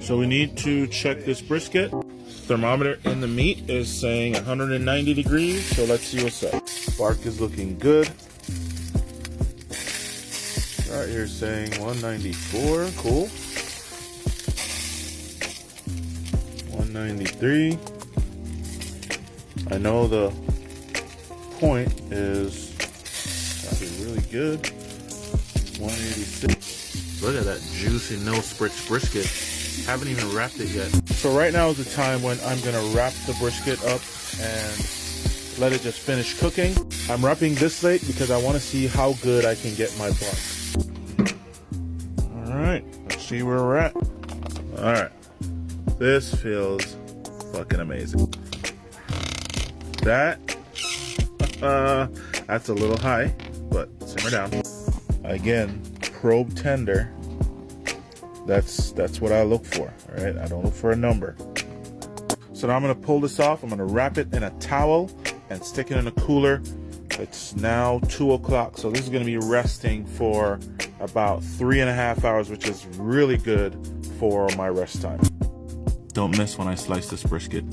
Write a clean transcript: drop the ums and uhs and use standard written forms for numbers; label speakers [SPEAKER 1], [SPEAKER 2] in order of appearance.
[SPEAKER 1] So we need to check this brisket. Thermometer in the meat is saying 190 degrees, so let's see what's up. Bark is looking good. Right here saying 194, cool. 193. I know the point is probably really good. 186. Look at that juicy no-spritz brisket. Haven't even wrapped it yet. So right now is the time when I'm gonna wrap the brisket up and let it just finish cooking. I'm wrapping this late because I want to see how good I can get my bark. All right, let's see where we're at. All right, this feels fucking amazing. That's a little high, but simmer down. Again, probe tender. That's what I look for, all right? I don't look for a number. So now I'm gonna pull this off. I'm gonna wrap it in a towel and stick it in a cooler. It's now 2 o'clock, so this is gonna be resting for about 3.5 hours, which is really good for my rest time. Don't miss when I slice this brisket.